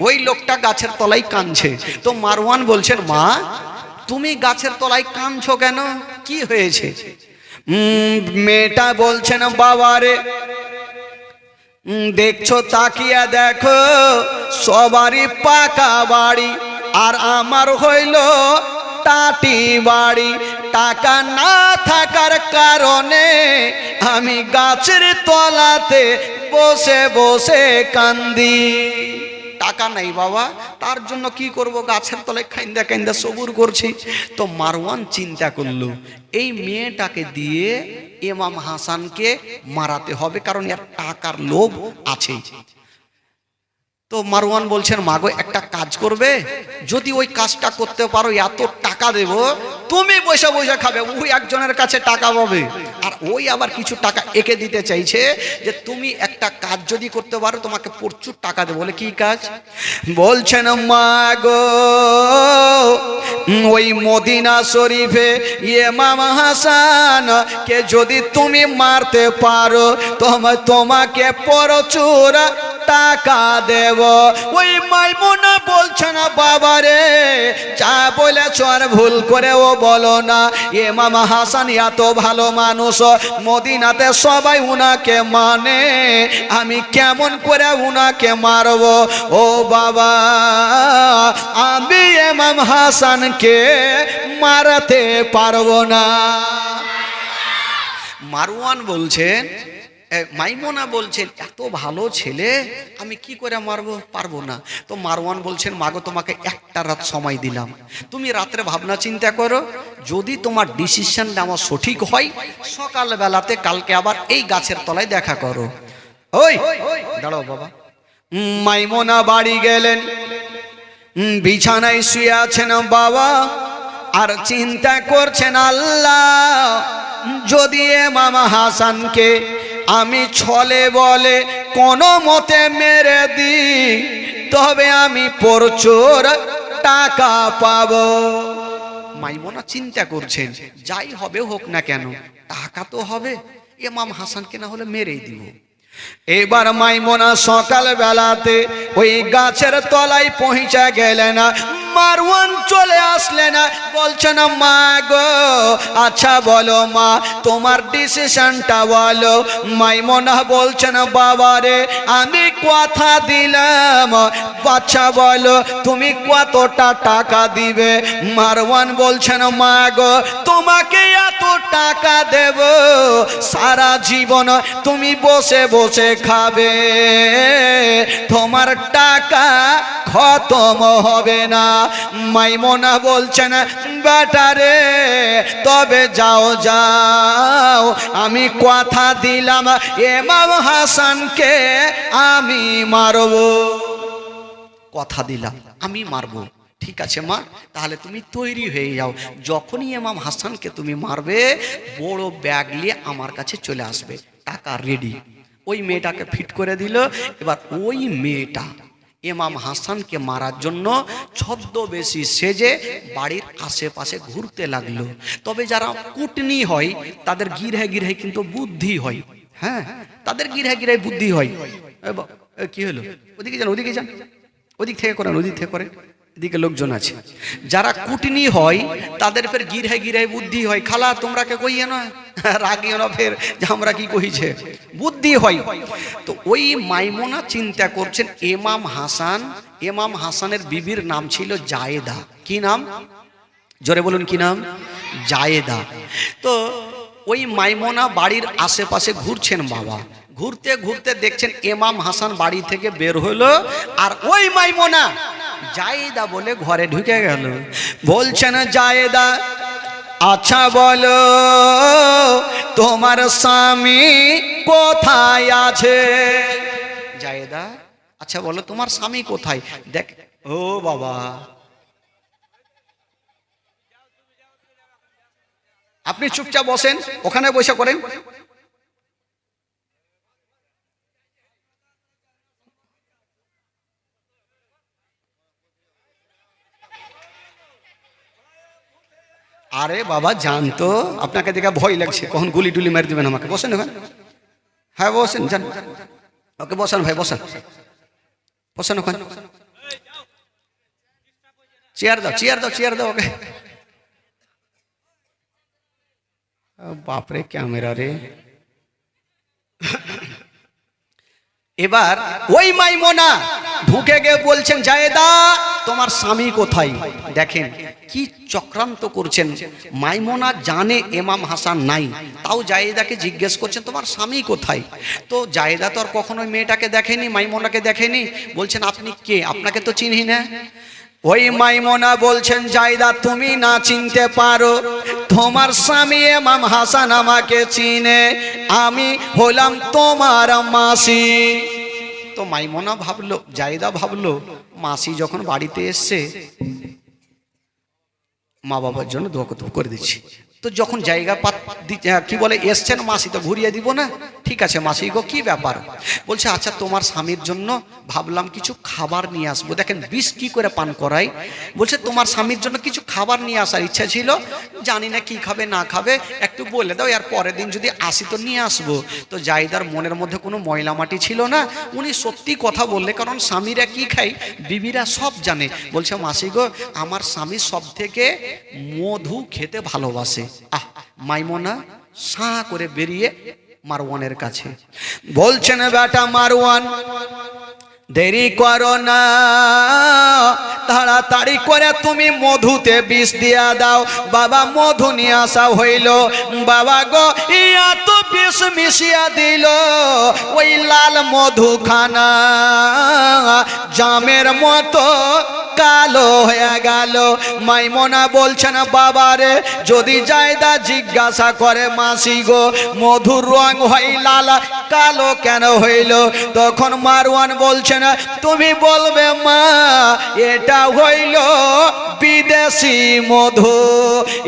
ওই লোকটা গাছের তলায় কাঁদছে। তো মারওয়ান বলছেন, মা তুমি গাছের তলায় কাঁদছো কেন, কি হয়েছে? মেয়েটা বলছেন, বাবারে দেখছো তাকিয়া দেখো, সবারই পাকা বাড়ি আর আমার হইল টাটি বাড়ি। টাকা না থাকার কারণে আমি গাছের তলাতে বসে বসে কান্দি। টাকা নাই বাবা, তার জন্য কি করব, গাছের তলায় কাইন্দা কাইন্দা সবুর করছি। তো মারওয়ান চিন্তা করলো এই মেয়েটাকে দিয়ে ইমাম হাসানকে মারাতে হবে, কারণ এর টাকার লোভ আছে। তো মারওয়ান বলছেন, মাগো একটা কাজ করবে, যদি ওই কাজটা করতে পারো এত টাকা দেব, তুমি বসে বসে খাবে। ওই একজনের কাছে টাকা পাবে, আর ওই আবার কিছু টাকা একে দিতে চাইছে যে তুমি একটা কাজ যদি করতে পারো তোমাকে প্রচুর টাকা দেবো। বলে কি কাজ? বলছেন, মাগো ওই মদিনা শরীফে ইমাম হাসান কে যদি তুমি মারতে পারো তোমাকে প্রচুর টাকা দেব। ওই মাইমুনা বলছে না, বাবারে যা বলেছ আর ভুল করেও বলো না, ইমাম হাসান এত ভালো মানুষ, মদিনাতে সবাই উনাকে মানে, আমি কেমন করে উনাকে মারব? ও বাবা, আমি ইমাম হাসানকে মারতে পারবো না। মারওয়ান বলছেন, মাইমুনা বলছেন, এত ভালো ছেলে আমি কি করে মারবো, পারবো না। তো মারওয়ান বলছেন, মাগো তোমাকে একটা রাত সময় দিলাম, তুমি রাত্রে ভাবনা চিন্তা করো, যদি তোমার ডিসিশন আমার সঠিক হয় সকালবেলাতে কালকে আবার এই গাছের তলায় দেখা করো। ওই দাঁড়াও বাবা। মাইমুনা বাড়ি গেলেন, বিছানায় শুয়ে আছেন বাবা, আর চিন্তা করছেন, আল্লাহ যদি ইমাম হাসানকে আমি ছলে বলে কোনো মতে মেরে দিই তবে আমি প্রচুর টাকা পাবো। মাইমুনা চিন্তা করছেন, যাই হবে হোক না কেন টাকা তো হবে, ইমাম হাসানকে না হলে মেরেই দিব। এবার মাইমুনা সকাল বেলাতে ওই গাছের তলায় পৌঁছে গেলেন। মারওয়ান চলে আসলেন, বলছেন, মা গো আচ্ছা বলো মা তোমার ডিসিশনটা বলো। মাইমুনা বলছেন, বাবারে আমি কথা দিলাম, বাচ্চা বলো তুমি কতটা টাকা দিবে? মারওয়ান বলছেন, মা গো তোমাকে এত টাকা দেব সারা জীবন তুমি বসে বসে খাবে, তোমার টাকা খতম হবে না। মাইমুনা বলছেন, বেটারে তবে যাও যাও, আমি কথা দিলাম ইমাম হাসানকে আমি মারব, কথা দিলাম আমি মারব। ঠিক আছে মা, তাহলে তুমি তৈরি হয়ে যাও, যখনই ইমাম হাসানকে তুমি মারবে বড় ব্যাগ নিয়ে আমার কাছে চলে আসবে, টাকা রেডি। ওই মেয়েটাকে ফিট করে দিল। এবার ওই মেয়েটা ইমাম হাসানকে মারার জন্য ছদ্মবেশী সেজে বাড়ির আশেপাশে ঘুরতে লাগলো। তবে যারা কুটনি হয় তাদের গিরহে গিরহে কিন্তু বুদ্ধি হয়, হ্যাঁ তাদের গিরহে গিরহে বুদ্ধি হয়। কি হলো, ওদিকে যান, ওদিকে যান, ওদিক থেকে করেন, ওদিক থেকে করেন, এদিকে লোকজন আছে। যারা কুটনি হয় তাদের ফের গিরহে গিরহে বুদ্ধি হয়। খালা তোমরা কে কইয়ে না, রাগিও না ফের যে আমরা কি কইছে, বুদ্ধি হয়। তো ওই মাইমুনা চিন্তা করছেন, ইমাম হাসানের বিবির নাম ছিল জায়েদা। কি নাম, জোরে বলুন কি নাম? জায়েদা। তো ওই মাইমুনা বাড়ির আশেপাশে ঘুরছেন বাবা, ঘুরতে ঘুরতে দেখছেন ইমাম হাসান বাড়ি থেকে বের হলো, আর ওই মাইমুনা জায়েদা বলে ঘরে ঢুকে গেল। বলছেন, জায়েদা আচ্ছা বলো তোমার স্বামী কোথায় আছে? জায়েদা আচ্ছা বলো তোমার স্বামী কোথায়? দেখ ও বাবা, আপনি চুপচাপ বসেন, ওখানে বসে করেন। আরে বাবা জানতো আপনাকে দেখে ভয় লাগছে, কখন গুলি টুলি মারি দেবেন আমাকে। বসেন ওখানে, হ্যাঁ বসেন, যান ওকে বসান ভাই, বসান বসান ওখানে। চেয়ার দাও, চেয়ার দাও, চেয়ার দাও ওকে। বাপরে ক্যামেরা রে। এবার ওই মাইমুনা ঢুকে গিয়ে বলছেন, জায়েদা তোমার স্বামী কোথায়? দেখেন কি চক্রান্ত করছেন। মাইমুনা জানে ইমাম হাসান নাই, তাও জায়েদাকে জিজ্ঞেস করছেন তোমার স্বামী কোথায়। তো জায়েদা তো আর কখনো মেয়েটাকে দেখেনি, মাইমুনাকে দেখেনি। বলছেন আপনি কে? আপনাকে তো চিনি না। ওই মাইমুনা বলছেন, জায়েদা তুমি না চিনতে পারো, তোমার স্বামী ইমাম হাসান আমাকে চিনে, আমি হলাম তোমার মাসি। তো মাইমুনা ভাবলো, জায়েদা ভাবলো মাসি যখন বাড়িতে এসছে মা বাবার জন্য দোয়া করে দিচ্ছি। তো যখন জায়গা কি বলে এসছেন মাসি, তো ঘুরিয়ে দিব না। ঠিক আছে মাসি গো কি ব্যাপার? বলছে আচ্ছা তোমার স্বামীর জন্য ভাবলাম কিছু খাবার নিয়ে আসবো। দেখেন বিষ কি করে পান করাই। বলছে তোমার স্বামীর জন্য কিছু খাবার নিয়ে আসার ইচ্ছা ছিল, জানি না কি খাবে না খাবে, একটু বলে দাও, এর পরের দিন যদি আসি তো নিয়ে আসবো। তো জায়েদার মনের মধ্যে কোনো ময়লা মাটি ছিল না, উনি সত্যি কথা বললে, কারণ স্বামীরা কি খায় বিবিরা সব জানে। বলছে মাসি গো আমার স্বামী সব থেকে মধু খেতে ভালোবাসে। মাইমুনা সা করে বেরিয়ে মারওয়ানের কাছে বলছেন, বেটা মারওয়ান দেরি করো না, তাড়াতাড়ি করে তুমি মধুতে বিষ দিয়া দাও। বাবা মধু নিয়ে আসা হইল। বাবা গো ইয়া তো বিষ মিশিয়া দিল, ওই লাল মধুখানা জামের মতো কালো হয়ে গেল। মাইমুনা বলছেন বাবারে যদি জায়েদা জিজ্ঞাসা করে মাসি গো মধুর রং হয় লাল, কালো কেন হইল? তখন মারওয়ান বলছেন তুমি বলবে মা এটা হইল বিদেশি মধু,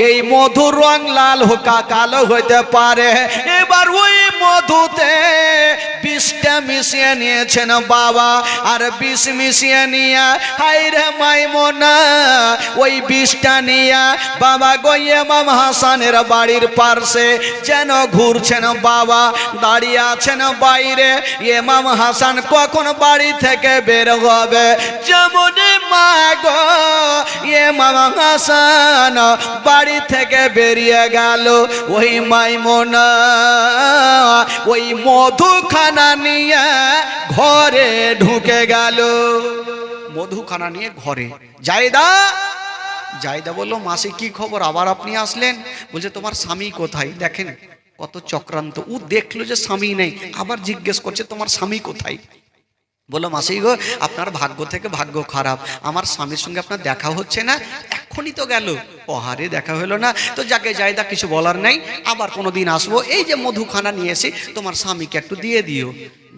এই মধুর রং লাল হোকা কালো হইতে পারে। এবার ওই মধুতে বিষটা মিশিয়ে নিয়েছেন বাবা, আর বিষ মিশিয়ে নিয়ে হাইরে মাইমুনা ওই বিষটা নিয়ে বাবা গো ইমাম হাসানের বাড়ির পাশে যেন ঘুরছেন। বাবা দাঁড়িয়ে আছেন বাইরে, ইমাম হাসান কখন বাড়ি থেকে বের হবে। যেমন মা গো ইমাম হাসান বাড়ি থেকে বেরিয়ে গেল, ওই মাইমুনা ওই মধুখানা নিয়ে ঘরে ঢুকে গেল। মধুখানা নিয়ে ঘরে। জায়েদা বললো মাসি কি খবর, আবার আপনি আসলেন? বলছে তোমার স্বামী কোথায়? দেখেন কত চক্রান্ত। ও দেখলো যে স্বামী নেই, আবার জিজ্ঞেস করছে তোমার স্বামী কোথায়। বললো মাসি গো আপনার ভাগ্য থেকে ভাগ্য খারাপ, আমার স্বামীর সঙ্গে আপনার দেখা হচ্ছে না, এখনই তো গেল, পহারে দেখা হলো না। তো যাকে জায়েদা কিছু বলার নাই, আবার কোনোদিন আসবো, এই যে মধুখানা নিয়ে এসে তোমার স্বামীকে একটু দিয়ে দিও।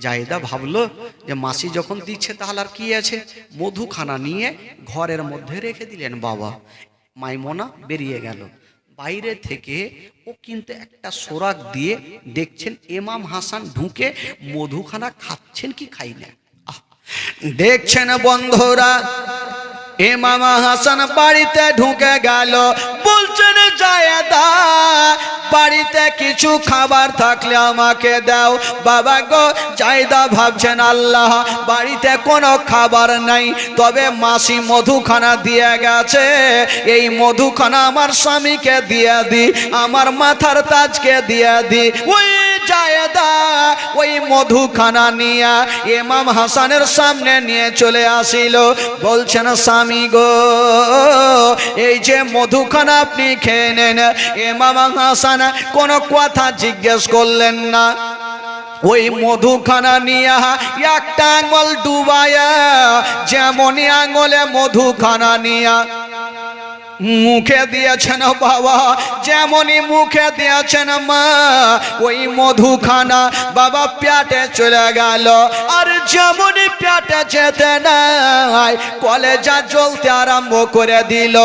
জায়েদা ভাবলো যে মাসি যখন দিচ্ছে তাহলে আর কি আছে, মধুখানা নিয়ে ঘরের মধ্যে রেখে দিলেন বাবা। মাইমুনা বেরিয়ে গেল। বাইরে থেকে ও কিন্তু একটা সোরাক দিয়ে দেখছেন ইমাম হাসান ঢুকে মধুখানা খাচ্ছেন কি খাই না। দেখছেন বন্ধুরা ইমাম হাসান বাড়িতে ঢুকে গেল। বলছেন জায়েদা বাড়িতে কিছু খাবার থাকলে আমাকে দাও। বাবা গো জায়েদা ভাবছেন আল্লাহ বাড়িতে কোনো খাবার নাই, তবে মাসি মধুখানা দিয়ে গেছে, এই মধুখানা আমার স্বামীকে দিয়ে দি, আমার মাথার তাজকে দিয়ে দি। ওই জায়েদা ওই মধুখানা নিয়ে ইমাম হাসানের সামনে নিয়ে চলে আসিল। বলছেন স্বামী গো এই যে মধুখানা আপনি খেয়ে নেন। ইমাম হাসান কোনো কথা জিজ্ঞেস করলেন না। ওই মধুখানা নিয়ে একটা আঙুল ডুবায়া, যেমনই আঙুলে মধুখানা নিয়ে মুখে দিয়েছেন বাবা, যেমনই মুখে দিয়েছেন মা ওই মধুখানা বাবা পেটে চলে গেল। আর যেমনই পেটে যেতে নাই কলেজা জ্বলতে আরম্ভ করে দিল।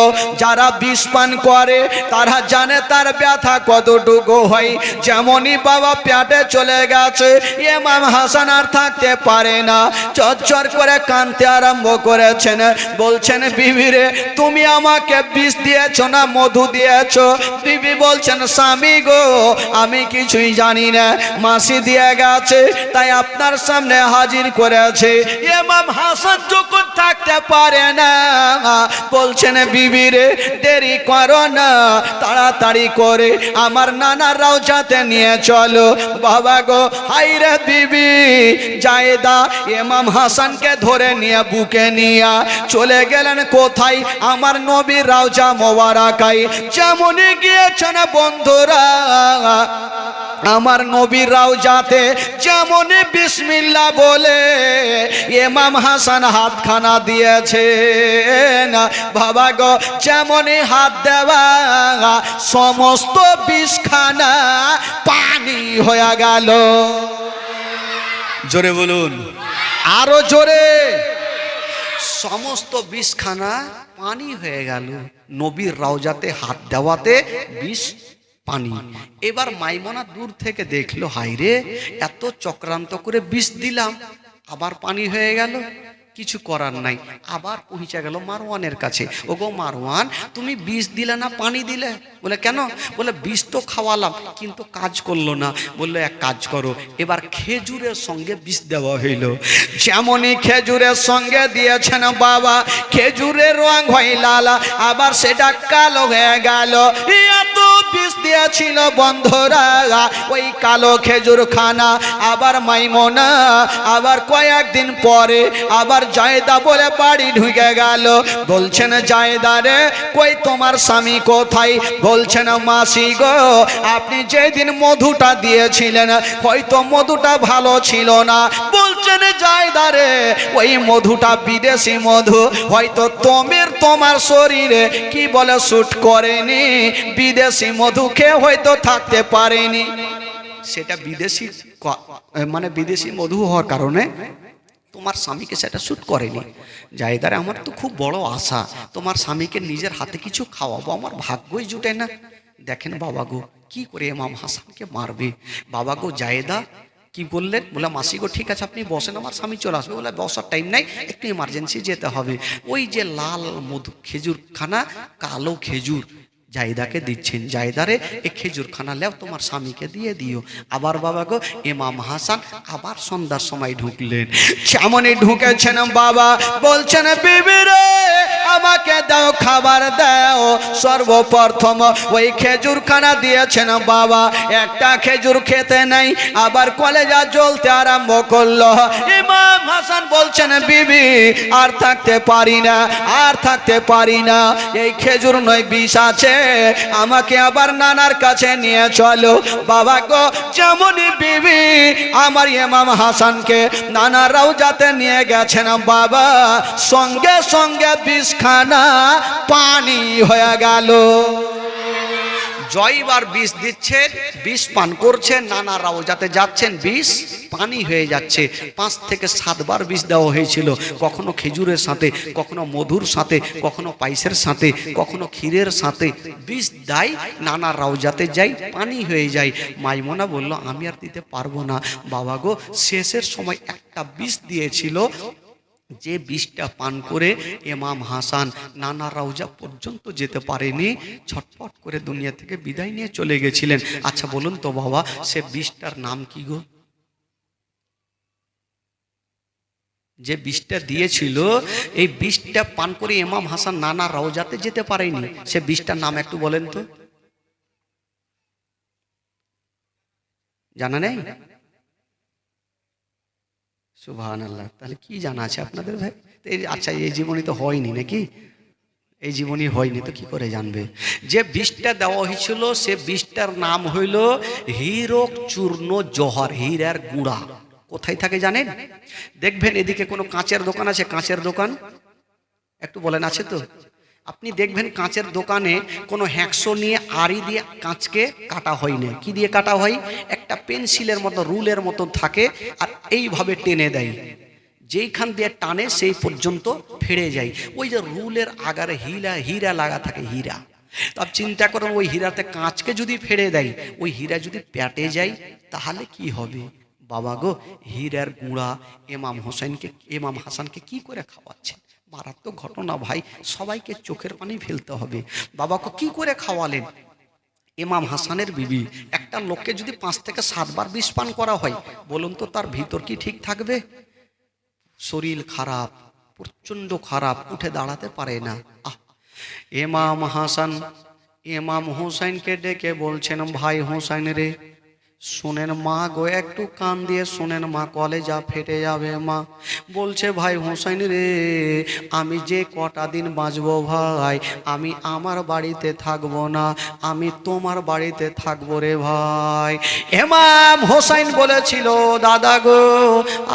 যারা বিষ পান করে তারা জানে তার ব্যথা কতটুকু হয়। যেমনই বাবা পেটে চলে গেছে ইমাম হাসান আর থাকতে পারে না, চচ্চর করে কাঁদতে আরম্ভ করেছেন। বলছেন বিবিরে তুমি আমাকে বিষ দিয়েছ না মধু দিয়েছ? বিবি বলছেন স্বামী গো আমি কিছুই জানি না, মাসি দিয়ে গেছে তাই আপনার সামনে হাজির করেছে। ইমাম হাসান যখন থাকতে পারে না। বলছেন বিবি রে দেরি করো না, তাড়াতাড়ি করে আমার নানার রওজাতে নিয়ে চলো। বাবা গো হাইরে বিবি জায়েদা ইমাম হাসানকে ধরে নিয়ে বুকে নিয়ে চলে গেলেন কোথায়? আমার নবীর রওজা মোবারকায়। যেমনই গিয়েছেন বন্ধুরা আমার নবীর রওজাতে, যেমন বিসমিল্লাহ বলে ইমাম হাসান হাতখানা দিয়েছেন, বাবা গো যেমনই হাত দেওয়া সমস্ত বিষখানা পানি হয়ে গেল। জোরে বলুন, আরো জোরে। সমস্ত বিষখানা পানি হয়ে গেল নবীর রওজাতে হাত দেওয়াতে, বিষ পানি। এবার মাইমনা দূর থেকে দেখলো, হায়রে এত চক্রান্ত করে বিষ দিলাম, আবার পানি হয়ে গেল। কিছু করার নাই, আবার পৌঁছে গেল মারওয়ানের কাছে। ওগো মারওয়ান, তুমি বিষ দিলে না পানি দিলে? বলে কেন? বলে বিষ তো খাওয়ালাম কিন্তু কাজ করলো না। বললো এক কাজ করো, এবার খেজুরের সঙ্গে বিষ দেওয়া হইল। যেমনই খেজুরের সঙ্গে দিয়েছেন বাবা, খেজুরের রং হয় লাল, আবার সেটা কালো হয়ে গেল। এত বিষ দিয়েছিল বন্ধুরা ওই কালো খেজুর খানা। আবার মাইমনা আবার কয়েকদিন পরে আবার জায়েদা বলে বাড়ি ঢুকে গেল। বলছেন জায়েদা রে কই তোমার স্বামী কোথায়? বলছেন মাসি গো আপনি যেদিন মধুটা দিয়েছিলেন হয়তো মধুটা ভালো ছিল না। বলছেন জায়েদা রে ওই মধুটা বিদেশি মধু, হয়তো তোমার শরীরে কি বলে স্যুট করেনি, বিদেশি মধু খেয়ে হয়তো থাকতে পারেনি। সেটা বিদেশি মানে বিদেশি মধু হওয়ার কারণে তোমার স্বামীকে সেটা স্যুট করেনি। জায়েদারে আমার তো খুব বড় আশা তোমার স্বামীকে নিজের হাতে কিছু খাওয়াবো, আমার ভাগ্যই জুটে না। দেখেন বাবা গো কি করে ইমাম হাসানকে মারবে। বাবা গো জায়েদা কি বললেন? বলে মাসি গো ঠিক আছে আপনি বসেন, আমার স্বামী চলে আসবে। বলে বসার টাইম নাই, একটু ইমার্জেন্সি যেতে হবে। ওই যে লাল মধু খেজুর খানা কালো খেজুর জায়েদাকে দিচ্ছেন, জায়েদারে এই খেজুর খানা লেও তোমার স্বামীকে দিয়ে দিও। আবার বাবা গো ইমাম হাসান আবার সন্ধ্যার সময় ঢুকলেন। যেমনই ঢুকেছেন বাবা বলছেন বিবি রে আমাকে দাও খাবার দাও। সর্বপ্রথম ওই খেজুর খানা দিয়েছেন বাবা, একটা খেজুর খেতে নাই, আবার কলেজা জ্বলতে আরম্ভ করলো। ইমাম হাসান বলছেন বিবি আর থাকতে পারি না, আর থাকতে পারি না, এই খেজুর নয় বিষ আছে, আমাকে আবার নানার কাছে নিয়ে চলো। বাবা গো যেমনই বিবি আমার ইমাম হাসানকে নানা রওজাতে নিয়ে গেছেন বাবা, সঙ্গে সঙ্গে বিষখানা পানি হয়ে গেল। জয়বার বিষ দিচ্ছেন, বিষ পান করছেন, নানা রওজাতে যাচ্ছেন, বিষ পানি হয়ে যাচ্ছে। 5 থেকে 7 বার বিষ দেওয়া হয়েছিল, কখনো খেজুরের সাথে, কখনো মধুর সাথে, কখনো পায়েসের সাথে, কখনো ক্ষীরের সাথে বিষ দেয়, নানা রওজাতে যাই পানি হয়ে যায়। মাইমনা বলল আমি আর দিতে পারবো না। বাবা গো শেষের সময় একটা বিষ দিয়েছিল, যে বিষটা পান করে ইমাম হাসান নানা রওজা পর্যন্ত যেতে পারেনি, ছটপট করে দুনিয়া থেকে বিদায় নিয়ে চলে গেছিলেন। আচ্ছা বলুন তো বাবা সে বিষটার নাম কি গো? যে বিষটা দিয়েছিল এই বিষটা পান করে ইমাম হাসান নানা রওজাতে যেতে পারেনি, সে বিষটার নাম একটু বলেন তো, জানা নেই? সুবহানাল্লাহ। তাহলে কি জানা আছে আপনাদের ভাই? আচ্ছা এই জীবনী তো হয়নি নাকি? এই জীবনী হয়নি তো কি করে জানবে? যে বিষটা দেওয়া হয়েছিল সে বিষটার নাম হইল হীরক চূর্ণ জহর, হীরার গুঁড়া। কোথায় থাকে জানেন? দেখবেন এদিকে কোনো কাঁচের দোকান আছে, কাঁচের দোকান একটু বলেন আছে তো? আপনি দেখবেন কাঁচের দোকানে কোনো হ্যাকশো নিয়ে আড়ি দিয়ে কাঁচকে কাটা হয় না, কি দিয়ে কাটা হয়? একটা পেন্সিলের মতো রুলের মতো থাকে আর এইভাবে টেনে দেয়, যেইখান দিয়ে টানে সেই পর্যন্ত ফেড়ে যায়। ওই যে রুলের আগারে হীরা লাগা থাকে, হীরা। তো আপনি চিন্তা করেন ওই হীরাতে কাঁচকে যদি ফেড়ে দেয়, ওই হীরা যদি পেটে যায় তাহলে কি হবে? বাবা গো হীরার গুঁড়া ইমাম হাসানকে কি করে খাওয়াচ্ছেন? মারাত্মক ঘটনা ভাই, সবাইকে চোখের পানি ফেলতে হবে। বাবাকে কি করে খাওয়ালেন? ইমাম হাসানের বিবি। একটা লোককে যদি 5 থেকে 7 বার বিষ পান করা হয়, বলুন তো তার ভিতর কি ঠিক থাকবে? শরীর খারাপ, প্রচণ্ড খারাপ, উঠে দাঁড়াতে পারে না। ইমাম হাসান ইমাম হুসাইনকে ডেকে বলছেন, ভাই হুসাইন রে, শুনেন মা গো, একটু কান দিয়ে শুনেন মা, কলেজা ফেটে যাবে মা। বলছে, ভাই হুসাইন রে, আমি যে কটা দিন বাঁচবো ভাই, আমি আমার বাড়িতে থাকবো না, আমি তোমার বাড়িতে থাকবো রে ভাই। ইমাম হুসাইন বলেছিল, দাদা গো,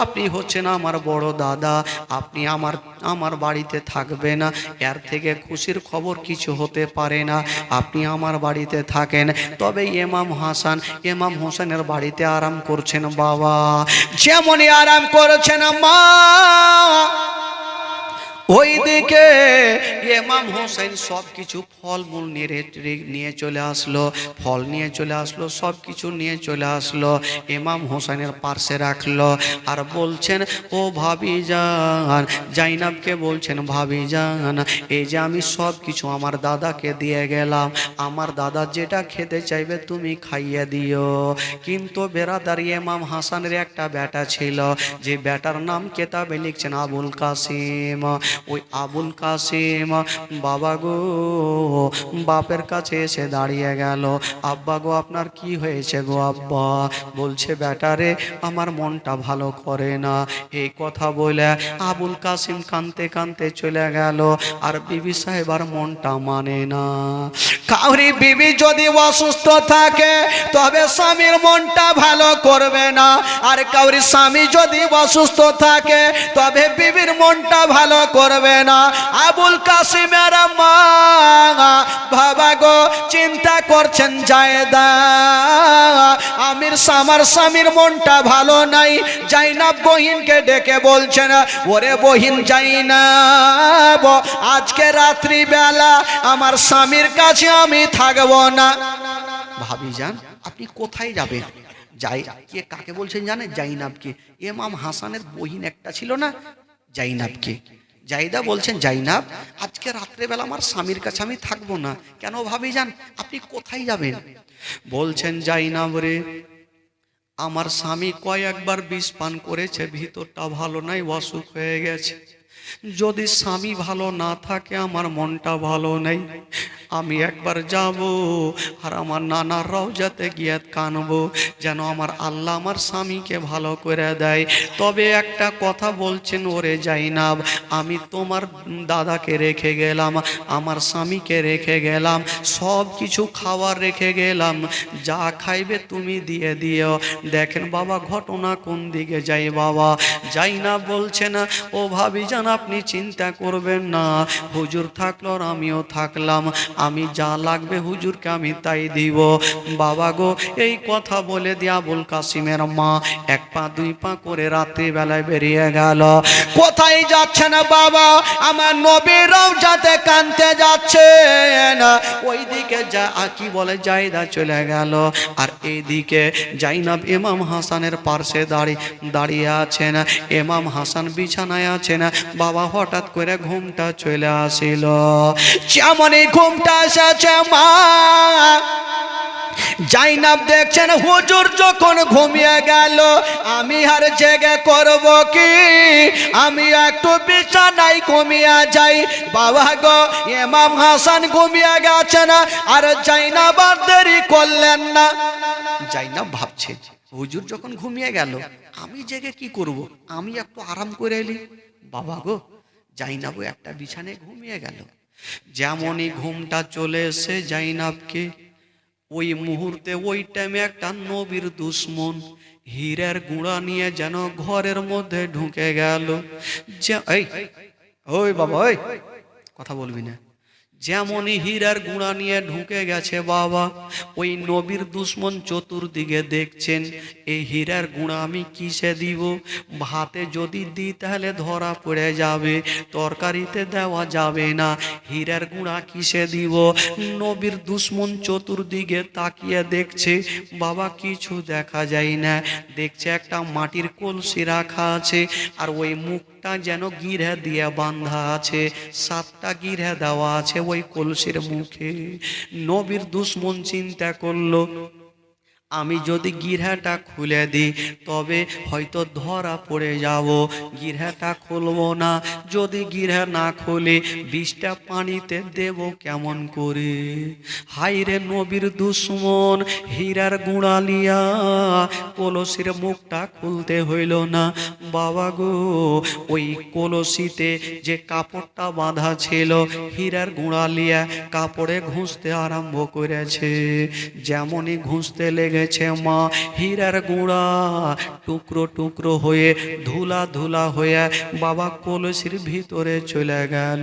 আপনি হচ্ছেন আমার বড় দাদা, আপনি আমার বাড়িতে থাকবে না, এর থেকে খুশির খবর কিছু হতে পারে না, আপনি আমার বাড়িতে থাকেন। তবে ইমাম হোসেনের বাড়িতে আরাম করছেন বাবা, যেমনই আরাম করেছেন মা, ওইদিকে ইমাম হোসেন সব কিছু ফলমূল নিয়ে চলে আসলো, ফল নিয়ে চলে আসলো, সব কিছু নিয়ে চলে আসলো, ইমাম হোসেনের পার্শ্বে রাখলো। আর বলছেন, ও ভাবি যান, জাইনাবকে বলছেন, ভাবি যান, এই যে আমি সব কিছু আমার দাদাকে দিয়ে গেলাম, আমার দাদা যেটা খেতে চাইবে তুমি খাইয়ে দিও। কিন্তু বেরাদার ইমাম হাসানের একটা বেটা ছিল, যে বেটার নাম কেতাবে লিখছেন আবুল কাসিম। ওই আবুল কাসিম বাবা গো, বাপের কাছে এসে দাঁড়িয়ে গেল, আব্বা গো, আপনার কি হয়েছে গো আব্বা? বলছে, বেটারে, আমার মনটা ভালো করে না। এই কথা বলে আবুল কাসিম কাঁদতে কাঁদতে চলে গেল। আর বিবি সাহেবার মনটা মানে না। কাউরি বিবি যদি অসুস্থ থাকে তবে স্বামীর মনটা ভালো করবে না, আর কাউরি স্বামী যদি অসুস্থ থাকে তবে বিবির মনটা ভালো করবে না। আবুল কাসিমের মা বাবা গো চিন্তা করছেন, জায়েদা, আমার স্বামীর মনটা ভালো নাই। জাইনাব বহিনকে ডেকে বলছেন, ওরে বহিন জাইনাব, আজকে রাত্রি বেলা আমার স্বামীর কাছে আমি থাকবো না। ভাবি যান, আপনি কোথায় যাবেন? কে কাকে বলছেন জানেন? জাইনাবকে। ইমাম হাসানের বহিন একটা ছিল না, জাইনাবকে। জাইদা বলছেন, জাইনাব, আজকে রাত্রেবেলা আমার স্বামীর কাছে আমি থাকবো না। কেন ভাবি যান, আপনি কোথায় যাবেন? বলছেন, জাইনাব রে, আমার স্বামী কয়েকবার বিষ পান করেছে, ভিতরটা ভালো নাই, অসুখ হয়ে গেছে। যদি স্বামী ভালো না থাকে আমার মনটা ভালো নেই, আমি একবার যাব আর আমার নানার রওজাতে গিয়ে কানবো, যেন আমার আল্লাহ আমার স্বামীকে ভালো করে দেয়। তবে একটা কথা বলছেন, ওরে জাইনাব, আমি তোমার দাদাকে রেখে গেলাম, আমার স্বামীকে রেখে গেলাম, সব কিছু খাবার রেখে গেলাম, যা খাইবে তুমি দিয়ে দিও। দেখেন বাবা, ঘটনা কোন দিকে যাই বাবা। জাইনাব বলছে না, ও ভাবি যান, আপনি চিন্তা করবেন না, হুজুর থাকলো আর আমিও থাকলাম, আমি যা লাগবে হুজুরকে আমি তাই দিব। বাবা গো, এই কথা বলে দিয়ে আবুল কাসিমের মা এক পা দুই পা করে রাত্রিবেলায় বেরিয়ে গেল। কোথায় যাচ্ছেন বাবা? আমার নবীর রওজাতে কানতে যাচ্ছেন। ওইদিকে কি বলে, জায়দা চলে গেল, আর এইদিকে জাইনাব ইমাম হাসানের পার্শ্বে দাঁড়িয়ে আছেন। ইমাম হাসান বিছানায় আছেন। বাবা হঠাৎ করে ঘুমটা চলে আসিল। যেমনই ঘুমটা এসেছে মা, জাইনাব দেখছেন হুজুর যখন ঘুমিয়ে গেল, আমি আর জেগে করব কি? আমি একটু বিছানায় ঘুমিয়ে যাই। বাবা গো, ইমাম হাসান ঘুমিয়ে গেছেন, আর জাইনাব আর দেরি করলেন না। জাইনাব ভাবছে, হুজুর যখন ঘুমিয়ে গেল, আমি জেগে কি করব? আমি একটু আরাম করে এলি। বাবা গো, জাইনাবও একটা বিছানায় ঘুমিয়ে গেল। যেমনই ঘুমটা চলে এসে জাইনাবকে, ওই মুহূর্তে ওই টাইমে একটা নবীর দুশ্মন হীরের গুঁড়া নিয়ে যেন ঘরের মধ্যে ঢুকে গেল। ওই বাবা, ওই কথা বলবি না। যেমনই হীরার গুঁড়া নিয়ে ঢুকে গেছে বাবা, ওই নবীর দুশ্মন চতুর্দিকে দেখছেন, এই হীরার গুঁড়া আমি কিসে দিব? ভাতে যদি দিই তাহলে ধরা পড়ে যাবে, তরকারিতে দেওয়া যাবে না, হীরার গুঁড়া কিসে দিব? নবীর দুশ্মন চতুর্দিকে তাকিয়ে দেখছে, বাবা কিছু দেখা যায় না। দেখছে একটা মাটির কলসি রাখা আছে, আর ওই মুখটা যেন গিরে দিয়ে বাঁধা আছে, 7টা গিরে দেওয়া আছে ওই কলসির মুখে। নবীর দুশ্মন চিন্তা করলো, আমি যদি গিরহাটা খুলে দিই তবে হয়তো ধরা পড়ে যাব, গিরহাটা খুলবো না। যদি গিরহা না খুলে বিষটা পানিতে দেব কেমন করে? হাইরে নবীর দুশ্মন হীরার গুড়ালিয়া, কলসির মুখটা খুলতে হইল না। বাবা গো, ওই কলসিতে যে কাপড়টা বাঁধা ছিল, হীরার গুড়ালিয়া কাপড়ে ঘুষতে আরম্ভ করেছে। যেমনই ঘুষতে লেগেছে মা, হীরার গুঁড়া টুকরো টুকরো হয়ে ধুলা ধুলা হয়ে বাবা কলসির ভিতরে চলে গেল।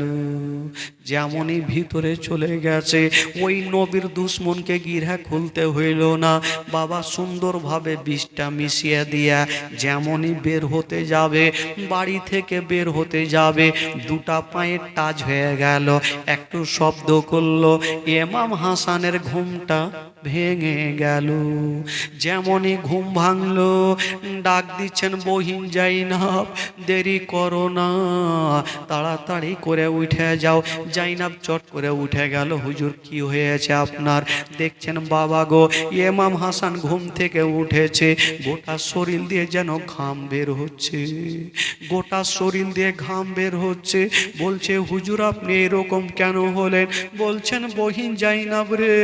যেমনই ভিতরে চলে গেছে, ওই নবীর দুশ্মনকে গিরহা খুলতে হইল না। বাবা সুন্দরভাবে বিষটা মিশিয়ে দিয়া যেমনই বের হতে যাবে, বাড়ি থেকে বের হতে যাবে, দুটা পায়ের টাচ হয়ে গেল, একটু শব্দ করলো, ইমাম হাসানের ঘুমটা ভেঙে গেল। যেমনই ঘুম ভাঙলো, ডাক দিচ্ছেন বহিন জাইনাব, দেরি করো না, তাড়াতাড়ি করে উঠে যাও। জাইনাব চট করে উঠে গেল। হুজুর কি হয়েছে আপনার? দেখছেন বাবা গো, ইমাম হাসান ঘুম থেকে উঠেছে, গোটা শরীর দিয়ে যেন ঘাম বের হচ্ছে, গোটা শরীর দিয়ে ঘাম বের হচ্ছে। বলছে হুজুর আপনি এরকম কেন হলেন? বলছেন বহিন জাইনাব রে,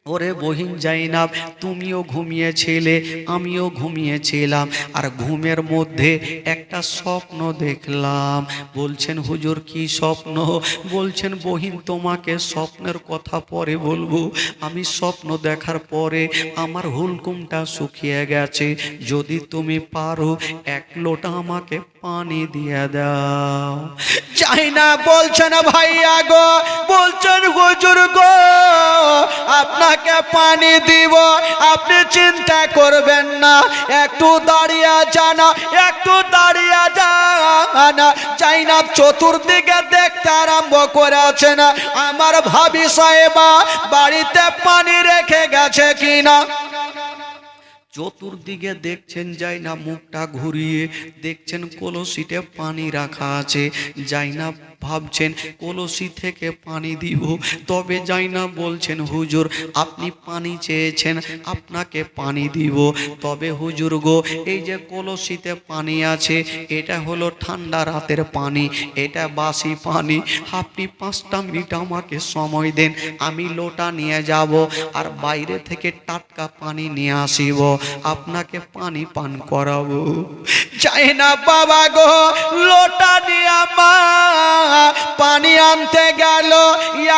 ওরে বহিন জাইনাব, তুমিও ঘুমিয়েছিলে, আমিও ঘুমিয়েছিলাম, আর ঘুমের মধ্যে একটা স্বপ্ন দেখলাম। বলছেন হুজুর কি স্বপ্ন? বলছেন বহিন তোমাকে স্বপ্নের কথা পরে বলবো, আমি স্বপ্ন দেখার পরে আমার হুলকুমটা শুকিয়ে গেছে, যদি তুমি পারো এক লোটা আমাকে পানি দিয়ে দাও। জাইনাব বলছেন ভাইয়া গো, বলছেন হুজুর গো, আপনাকে পানি দিব, আপনি চিন্তা করবেন না, একটু দাঁড়িয়ে যান, একটু দাঁড়িয়ে যান। জাইনাব চতুর্দিকে দেখতে আরম্ভ করেছেন, আমার ভাবি সাহেবা বাড়িতে পানি রেখে গেছে কিনা। চতুর্দিকে দেখছেন, জাইনাব মুখটা ঘুরিয়ে দেখছেন কলসিতে পানি রাখা আছে। জাইনাব ভাবছেন কলসি থেকে পানি দিব, তবে জাইনাব বলছেন হুজুর আপনি পানি চেয়েছেন, আপনাকে পানি দিব, তবে হুজুর গো এই যে কলসিতে পানি আছে এটা হলো ঠান্ডা রাতের পানি, এটা বাসি পানি, আপনি 5টা মিনিট আমাকে সময় দেন, আমি লোটা নিয়ে যাব আর বাইরে থেকে টাটকা পানি নিয়ে আসিব, আপনাকে পানি পান করাবো। চাই না বাবা গো, লোটা নিয়ে মা পানি আনতে গেল,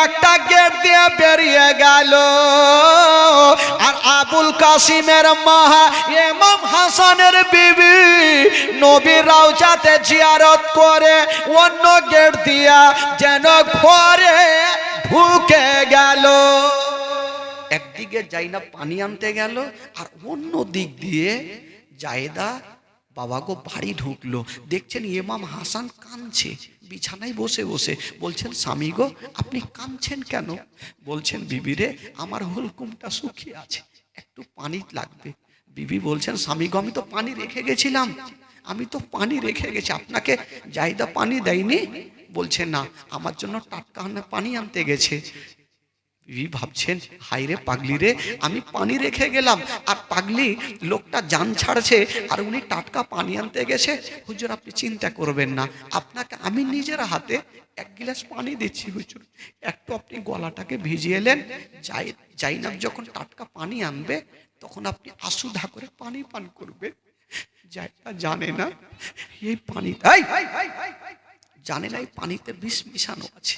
একটা গেট দিয়ে বেরিয়ে গেল, আর আবুল কাসিমের মা ইমাম হাসানের বিবি নবীর রওজাতে জিয়ারত করে অন্য গেট দিয়া যেন ঘরে ঢুকে গেল। একদিকে জাইনাব পানি আনতে গেল, আর অন্য দিক দিয়ে জায়েদা বাবা গো বাড়ি ঢুকলো। দেখছেন ইমাম হাসান কাঁদছে বিছানায় বসে বসে। বলছেন স্বামী গো আপনি কাঁদছেন কেন? বলছেন বিবি রে আমার হুলকুমটা শুকিয়ে আছে, একটু পানি লাগবে। বিবি বলছেন স্বামী গো আমি তো পানি রেখে গেছিলাম, আমি তো পানি রেখে গেছি, আপনাকে জায়েদা পানি দেয়নি? বলছে না, আমার জন্য টাটকা পানি আনতে গেছে। বিবি ভাবছেন হাইরে পাগলি রে, আমি পানি রেখে গেলাম আর পাগলি লোকটা জান ছাড়ছে আর উনি টাটকা পানি আনতে গেছে। হুজুর আপনি চিন্তা করবেন না, আপনাকে আমি নিজের হাতে 1 গ্লাস পানি দিচ্ছি হুজুর, একটু আপনি গলাটাকে ভিজিয়ে এলেন, জাইনাব যখন টাটকা পানি আনবে তখন আপনি আসুধা করে পানি পান করবেন। জানে না এই পানি, জানে না এই পানিতে বিষ মিশানো আছে।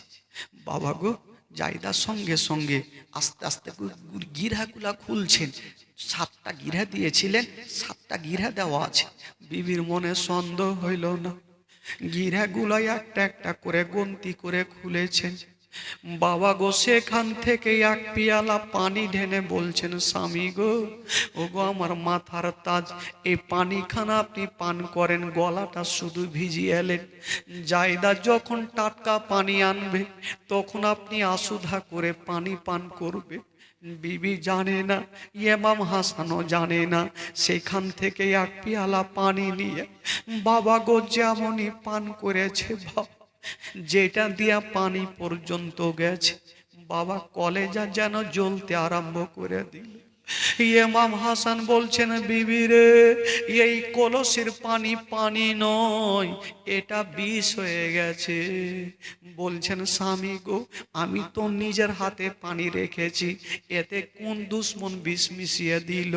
বাবা গো জায়দার সঙ্গে সঙ্গে আস্তে আস্তে গিরহাগুলা খুলছেন। 7টা গিরহা দিয়েছিলেন, 7টা গিরহা দেওয়া আছে। বিবির মনে সন্দেহ হইল না, গিরহাগুলাই একটা একটা করে গন্তি করে খুলেছেন। বাবা গো সেখান থেকে 1 পিয়ালা পানি ঢেলে বলছেন স্বামী গো, ও গো আমার মাথার তাজ, এই পানিখানা আপনি পান করেন, গলাটা শুধু ভিজিয়ে এলেন, জায়দা যখন টাটকা পানি আনবে তখন আপনি আসুধা করে পানি পান করবে। বিবি জানে না, ইমাম হাসানও জানে না। সেখান থেকে 1 পিয়ালা পানি নিয়ে বাবা গো যেমনই পান করেছে, যেটা দিয়া পানি পর্যন্ত গেছে, বাবা কলেজা যেন জ্বলতে আরম্ভ করে দিল। ইমাম হাসান বলছেন বিবি রে এই কলসির পানি পানি নয়, এটা বিষ হয়ে গেছে। বলছেন স্বামী গো আমি তো নিজের হাতে পানি রেখেছি, এতে কোন দুশ্মন বিষ মিশিয়ে দিল।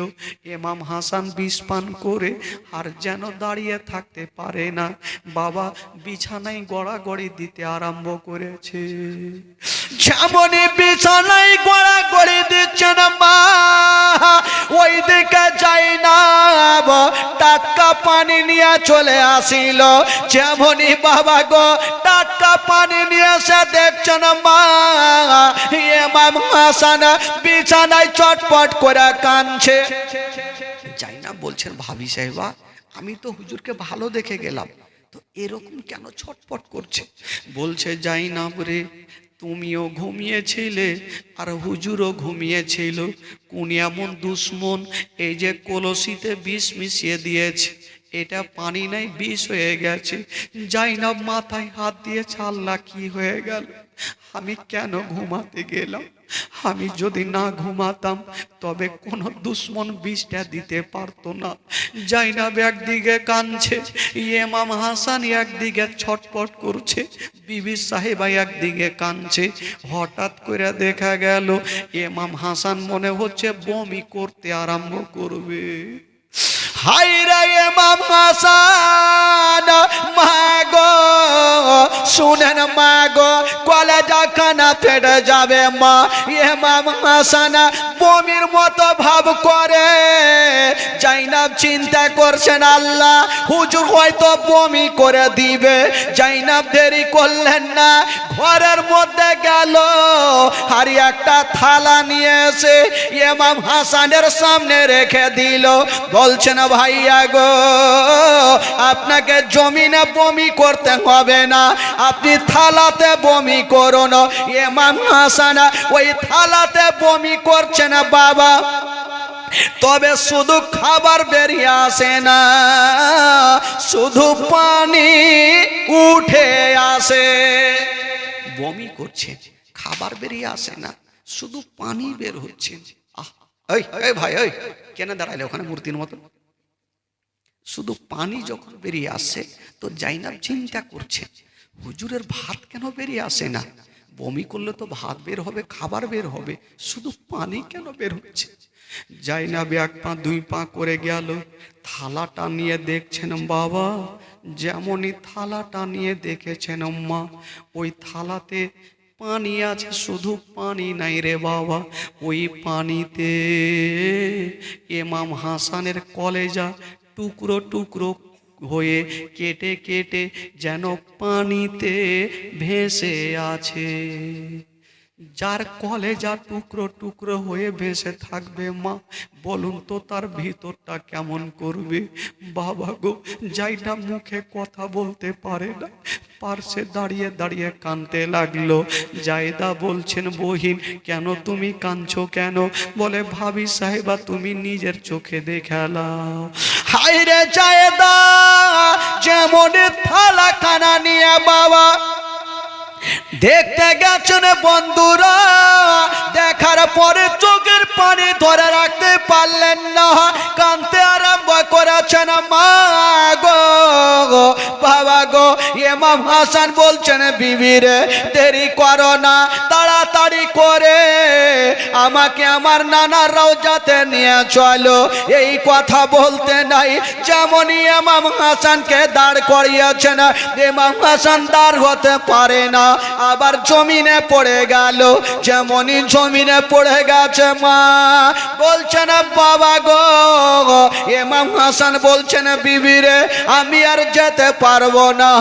ইমাম হাসান বিষ পান করে আর যেন দাঁড়িয়ে থাকতে পারে না, বাবা বিছানায় গড়াগড়ি দিতে আরম্ভ করেছে। যেমনই বিছানায় গড়াগড়ি দিচ্ছে না মা, ওই দিকে যাই না টাটকা পানি নিয়ে চলে আসিল। যেমনই বাবা গো টাটকা পানি নিয়ে এসে দেখছেন মা ইমাম হাসান বিছানায় চটপট করে কাঁদছে। যাই না বলছেন ভাবি সাহেবা আমি তো হুজুরকে ভালো দেখে গেলাম, তো এরকম কেন ছটপট করছে? বলছে যাই না রে তুমিও ঘুমিয়েছিলে আর হুজুরও ঘুমিয়েছিল, কোন এমন দুশ্মন এই যে কলসিতে বিষ মিশিয়ে দিয়েছে, এটা পানি নাই বিষ হয়ে গেছে। যাই না মাথায় হাত দিয়ে আল্লাহ কি হয়ে গেল, আমি কেন ঘুমাতে গেলাম? আমি যদি না ঘুমাতাম তবে কোন দুশ্মন বিষটা দিতে পারতো না। জাইনাব একদিকে কাঁদছে, ইমাম হাসান একদিকে ছটপট করছে, বিবি সাহেবা একদিকে কাঁদছে। হঠাৎ করে দেখা গেল ইমাম হাসান মনে হচ্ছে বমি করতে আরম্ভ করবে। হাই রে ইমাম হাসান মাগো শুনেন মাগো কলেজা খানা ফেটে যাবে মা। ইমাম হাসান বমির মতো ভাব করে। জাইনাব চিন্তা করছেন আল্লাহ হুজুর হয়তো বমি করে দিবে। জাইনাব দেরি করলেন না, ঘরের মধ্যে গেল আর একটা থালা নিয়ে এসে ইমাম হাসানের সামনে রেখে দিল। বলছেন ভাইয়া গো আপনাকে জমিনে বমি করতে হবে না, আপনি থালাতে বমি করুন। ইমাম হাসান ওই থালাতে বমি করছেন বাবা, তবে শুধু খাবার বেরিয়ে আসে না, শুধু পানি উঠে আসে। বমি করছে খাবার বেরিয়ে আসে না, শুধু পানি বের হচ্ছে। এই ভাই ওই কেন দাঁড়াইলে ওখানে মূর্তির মতো? শুধু পানি যখন বেরিয়ে আসে তো জাইনাব চিন্তা করছে হুজুরের ভাত কেন বেরিয়ে আসে না? বমি করলে তো ভাত বের হবে, খাবার বের হবে, শুধু পানি কেন বের হচ্ছে? জাইনাব এক পা দুই পা করে গেল, থালাটা নিয়ে দেখছেন বাবা। যেমনই থালাটা নিয়ে দেখেছেন মা ওই থালাতে পানি আছে, শুধু পানি নাই রে বাবা, ওই পানিতে ইমাম হাসানের কলেজা টুকরো টুকরো হয়ে কেটে কেটে যেন পানিতে ভেসে আছে। যার কলেজা টুকরো টুকরো হয়ে ভেসে থাকবে মা বলুন তো তার ভিতরটা কেমন করবে? বাবা গো যাইটা মুখে কথা বলতে পারে না, পার্শ্বে দাঁড়িয়ে দাঁড়িয়ে কাঁদতে লাগলো। জায়দা বলছেন বহিন কেন তুমি কাঁদছো কেন? বলে ভাবি সাহেবা তুমি নিজের চোখে দেখালাও। হায় রে জায়দা যেমন থালা খানা নিয়ে বাবা দেখতে গেছেন বন্ধুরা, দেখার পরে চোখের পানি ধরে রাখতে পারলেন না, কাঁদতে আরম্ভ করেছেন মা গো বাবা গো। ইমাম হাসান বলছেন বিবি রে দেরি করো না, তাড়াতাড়ি করে আমাকে আমার নানার রওজাতে নিয়ে চলো। এই কথা বলতে নাই যেমনই ইমাম হাসানকে দাঁড় করিয়েছেন, ইমাম হাসান দাঁড় হতে পারে না, আবার জমিনে পড়ে গেল। যেমনই জমিনে পড়ে গেছে মা বলছেন বাবা গো। ইমাম হাসান বলছেন বিবি রে আমি আর যেতে পারবো না,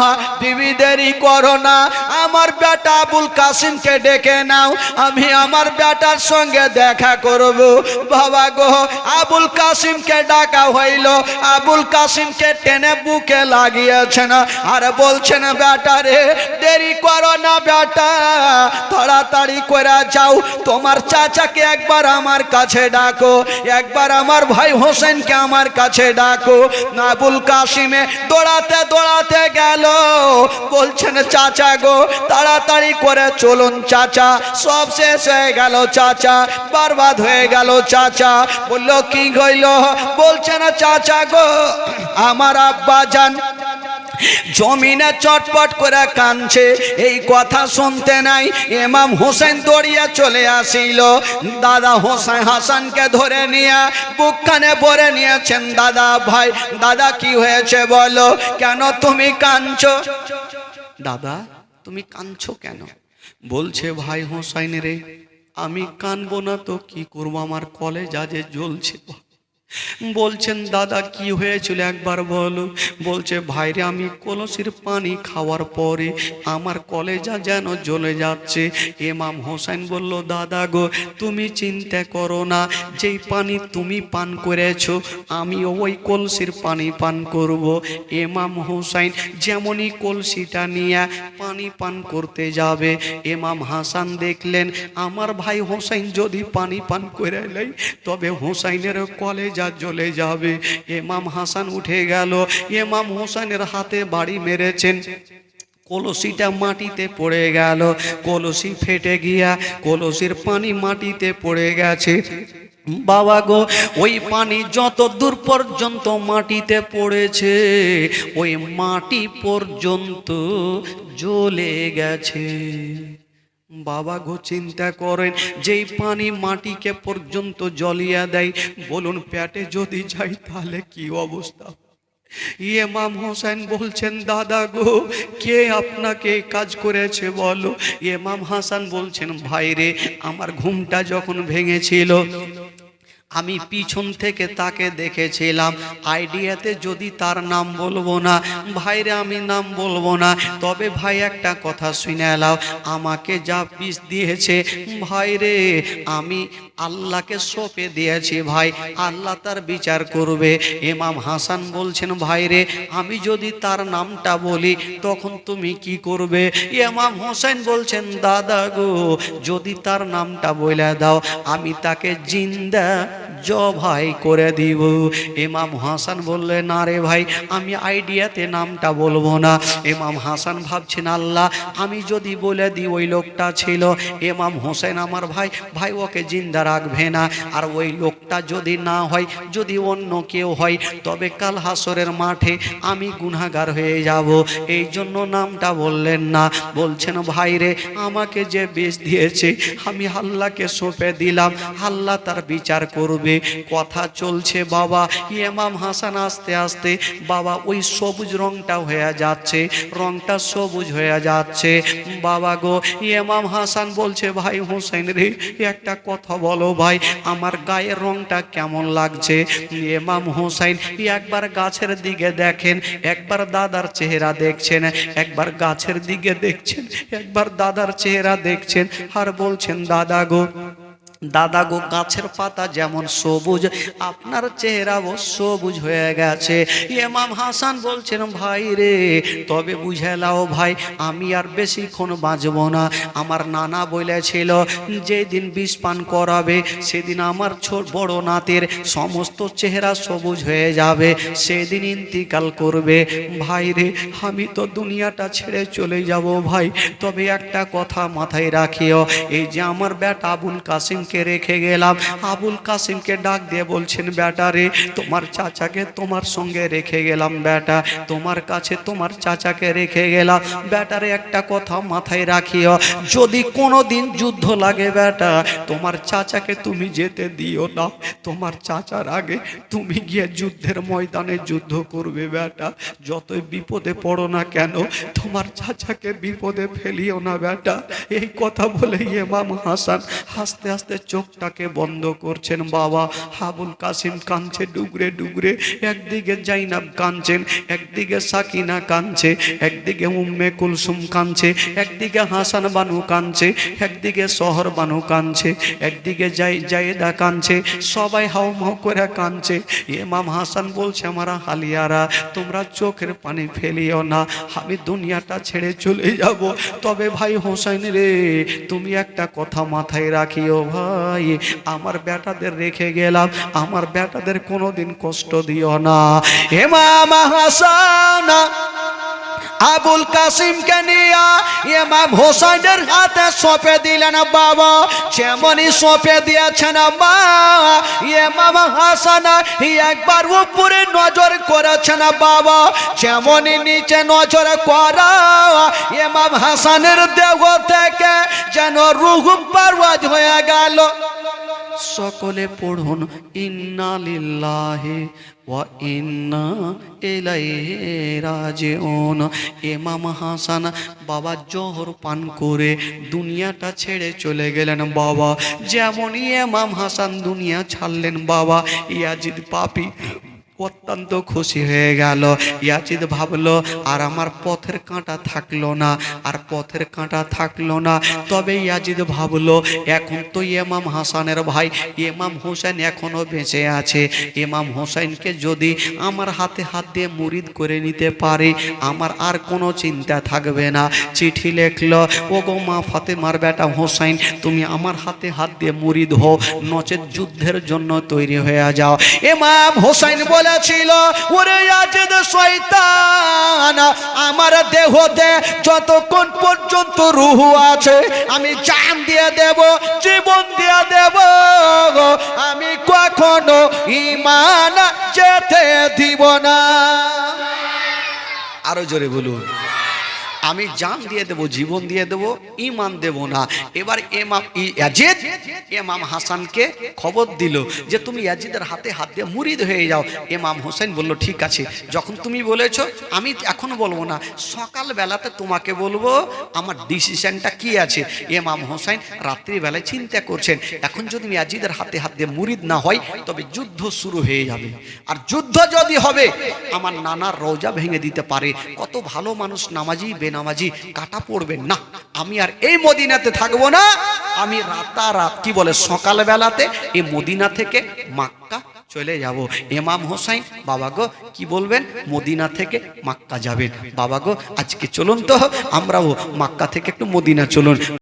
বিবি দেরি করো না, আমার বেটা আবুল কাসিমকে ডেকে নাও, আমি আমার বেটার সঙ্গে দেখা করব। বাবা গো আবুল কাসিমকে ডাকা হইল, আবুল কাসিমকে টেনে বুকে লাগিয়েছেন আর বলছেন বেটা রে দেরি করো না বেটা তাড়াতাড়ি করে যাও, তোমার চাচাকে একবার আমার কাছে ডাকো, একবার আমার ভাই হোসেনকে আমার কাছে ডাকো। আবুল কাসিমে দৌড়াতে দৌড়াতে গেল, বলছেন চাচা গো তাড়াতাড়ি করে চলুন চাচা, সব শেষ হয়ে গেল চাচা, বরবাদ হয়ে গেল চাচা। বলল কি হইল? বলছে না চাচা গো আমার আব্বা জান জমিনে চটপট করে কাঁদছে, এই কথা শুনতে নাই ইমাম হোসেন দৌড়িয়া চলে আসিল। দাদা হোসেন হাসানকে ধরে নিয়ে বুকখানে ভরে নিয়েছেন। দাদা ভাই দাদা কি হয়েছে বলো, কেন তুমি কাঁদছো? দাদা তুমি কাঁদছো কেন? বলছে ভাই হোসেন রে আমি কাঁদবো না তো কি করবো, আমার কলেজা যে জ্বলছে। বলছেন দাদা কি হয়েছিল একবার বলো। বলছে ভাইরে আমি কলসির পানি খাওয়ার পরে আমার কলেজা যেন জ্বলে যাচ্ছে। ইমাম হোসেন বলল দাদা গো তুমি চিন্তা করো না, যেই পানি তুমি পান করেছো আমি ওই কলসির পানি পান করব। ইমাম হোসেন যেমনই কলসিটা নিয়ে পানি পান করতে যাবে, ইমাম হাসান দেখলেন আমার ভাই হোসেন যদি পানি পান করে নেয় তবে হোসেনের কলেজা জ্বলে যাবে। ইমাম হাসান উঠে গেল, ইমাম হোসেনের হাতে বাড়ি মেরেছেন, কলসিটা মাটিতে পড়ে গেল, কলসি ফেটে গিয়া কলসির পানি মাটিতে পড়ে গেছে। বাবা গো ওই পানি যত দূর পর্যন্ত মাটিতে পড়েছে ওই মাটি পর্যন্ত জ্বলে গেছে। বাবা গো চিন্তা করেন, যেই পানি মাটিকে পর্যন্ত জ্বলিয়ে দেয়, বলুন পেটে যদি যাই তাহলে কি অবস্থা? ইমাম হোসেন বলছেন দাদা গো কে আপনাকে কাজ করেছে বলো। ইমাম হাসান বলছেন ভাইরে আমার ঘুমটা যখন ভেঙেছিল আমি পিছন থেকে তাকে দেখেছিলাম, আইডিয়াতে যদি তার নাম বলবো না ভাইরে, আমি নাম বলবো না, তবে ভাই একটা কথা শুনে নাও, আমাকে যা পিস দিয়েছে ভাইরে আমি আল্লাহকে সঁপে দিয়েছি ভাই, আল্লাহ তার বিচার করবে। ইমাম হাসান বলছেন ভাইরে আমি যদি তার নামটা বলি তখন তুমি কি করবে? ইমাম হোসেন বলছেন দাদা গো যদি তার নামটা বলে দাও আমি তাকে জিন্দা জবাই করে দিব। ইমাম হাসান বললেন না রে ভাই আমি আইডিয়াতে নামটা বলবো না। ইমাম হাসান ভাবছেন আল্লাহ আমি যদি বলে দিই ওই লোকটা ছিল ইমাম হোসেন আমার ভাই, ভাই ওকে জিন্দা রাখবে না, আর ওই লোকটা যদি না হয় যদি অন্য কেউ হয় তবে কাল হাসরের মাঠে আমি গুনাহগার হয়ে যাব, এই জন্য নামটা বললেন না। বলছেন ভাইরে আমাকে যে বিষ দিয়েছে আমি আল্লাহকে সঁপে দিলাম, আল্লাহ তার বিচার করবে। কথা চলছে বাবা, ইমাম হাসান আস্তে আস্তে বাবা ওই সবুজ রংটা হয়ে যাচ্ছে, রংটা সবুজ হয়ে যাচ্ছে। বাবা গো ইমাম হাসান বলছে ভাই হোসেন রে একটা কথা বলো ভাই আমার গায়ের রংটা কেমন লাগছে? ইমাম হোসেন একবার গাছের দিকে দেখেন, একবার দাদার চেহারা দেখছেন, একবার গাছের দিকে দেখছেন, একবার দাদার চেহারা দেখছেন, আর বলছেন দাদা গো দাদা গো গাছের পাতা যেমন সবুজ আপনার চেহারাও সবুজ হয়ে গেছে। ইমাম হাসান বলছেন ভাই রে তবে বুঝে লাও ভাই আমি আর বেশিক্ষণ বাঁচব না। আমার নানা বলেছিল যেদিন বিষ পান করাবে সেদিন আমার ছোট বড় নাতের সমস্ত চেহারা সবুজ হয়ে যাবে, সেদিন ইন্তিকাল করবে। ভাই রে আমি তো দুনিয়াটা ছেড়ে চলে যাব ভাই, তবে একটা কথা মাথায় রাখিও, এই যে আমার বেটা আবুল কাসিম কে রেখে গেলাম, আবুল কাসিমকে ডাক দিয়ে বলছেন বেটা রে তোমার চাচাকে তোমার সঙ্গে রেখে গেলাম, বেটা তোমার কাছে তোমার চাচাকে রেখে গেলাম, বেটারে একটা কথা মাথায় রাখিও যদি কোনোদিন যুদ্ধ লাগে বেটা তোমার চাচাকে তুমি যেতে দিও না, তোমার চাচার আগে তুমি গিয়ে যুদ্ধের ময়দানে যুদ্ধ করবে বেটা, যতই বিপদে পড়ো না কেন তোমার চাচাকে বিপদে ফেলিও না বেটা। এই কথা বলে ইমাম হাসান আস্তে আস্তে চোখটাকে বন্ধ করছেন। বাবা আবুল কাসিম কাঁদছে ডুগরে ডুগরে, একদিকে জাইনাব কাঁদছেন, একদিকে সাকিনা কাঁদছে, একদিকে উম্মে কুলসুম কাঁদছে, একদিকে হাসান বানু কাঁদছে, একদিকে শহর বানু কাঁদছে, একদিকে জায়েদা কাঁদছে, সবাই হাউমাউ করে কাঁদছে। ইমাম হাসান বলছে আমার হালিয়ারা তোমরা চোখের পানি ফেলিও না, আমি দুনিয়াটা ছেড়ে চলে যাব। তবে ভাই হোসেন রে তুমি একটা কথা মাথায় রাখিও ভাই, আমার বেটাদের রেখে গেলাম, আমার বেটাদের কোনোদিন কষ্ট দিও না। ইমাম হাসান আবুল কাসিমকে নিয়ে ইমাম হোসেনের হাতে সঁপে দিলেন। বাবা যেমনই সঁপে দিয়েছেন মা, ইমাম হাসান একবার উপরে নজর করেছেন। বাবা যেমনই নিচে নজর করা, ইমাম হাসানের দেহ থেকে যেন রূহ পারওয়াজ হয়ে গেল। সকলে পড়ুন ইন্না লিল্লাহি ওয়া ইন্না ইলাইহি রাজিউন। ইমাম হাসান বাবা জোহর পান করে দুনিয়াটা ছেড়ে চলে গেলেন। বাবা যেমনই ইমাম হাসান দুনিয়া ছাড়লেন, বাবা ইয়াজিদ পাপী অত্যন্ত খুশি হয়ে গেল। ইয়াজিদ ভাবলো আর আমার পথের কাঁটা থাকলো না, আর পথের কাঁটা থাকলো না। তবে ইয়াজিদ ভাবলো এখন তো ইমাম হাসানের ভাই ইমাম হোসেন এখনো বেঁচে আছে, ইমাম হোসেনকে যদি আমার হাতে হাত দিয়ে মুরিদ করে নিতে পারে আমার আর কোনো চিন্তা থাকবে না। চিঠি লেখলো, ওগো মা ফাতেমার বেটা হোসেন তুমি আমার হাতে হাত দিয়ে মুরিদ হও, নচেত যুদ্ধের জন্য তৈরি হয়ে যাও। ইমাম হোসেন বলেছিল ওরে ইয়াজিদ শয়তান, আমার দেহতে যতক্ষণ পর্যন্ত রূহ আছে আমি জান দিয়ে দেব, জীবন দিয়ে দেব, আমি কখনো ঈমান যেতে দিব না। আরো জোরে বলুন, আমি জান দিয়ে দেব, জীবন দিয়ে দেব, ঈমান দেব না। এবার ইমাম ইয়াজিদ ইমাম হাসানকে খবর দিল যে তুমি ইয়াজিদের হাতে হাত দিয়ে মুরিদ হয়ে যাও। ইমাম হোসেন বলল ঠিক আছে, যখন তুমি বলেছো আমি এখনো বলবো না, সকাল বেলাতে তোমাকে বলবো আমার ডিসিশনটা কি আছে। ইমাম হোসেন রাত্রিবেলায় চিন্তা করছেন এখন যদি ইয়াজিদের হাতে হাত দিয়ে মুরিদ না হয় তবে যুদ্ধ শুরু হয়ে যাবে, আর যুদ্ধ যদি হবে আমার নানার রওজা ভেঙে দিতে পারে। কত ভালো মানুষ নামাজি বেনামাজি কাটা পড়বেন না, আমি আর এই মদিনাতে থাকবো না, আমি রাতারাত কি বলে সকাল বেলাতে এই মদিনা থেকে মক্কা চলে যাব। ইমাম হোসেন বাবা গো কি বলবেন, মদিনা থেকে মক্কা যাবেন। বাবা গো আজকে চলুন তো আমরাও মক্কা থেকে একটু মদিনা চলুন।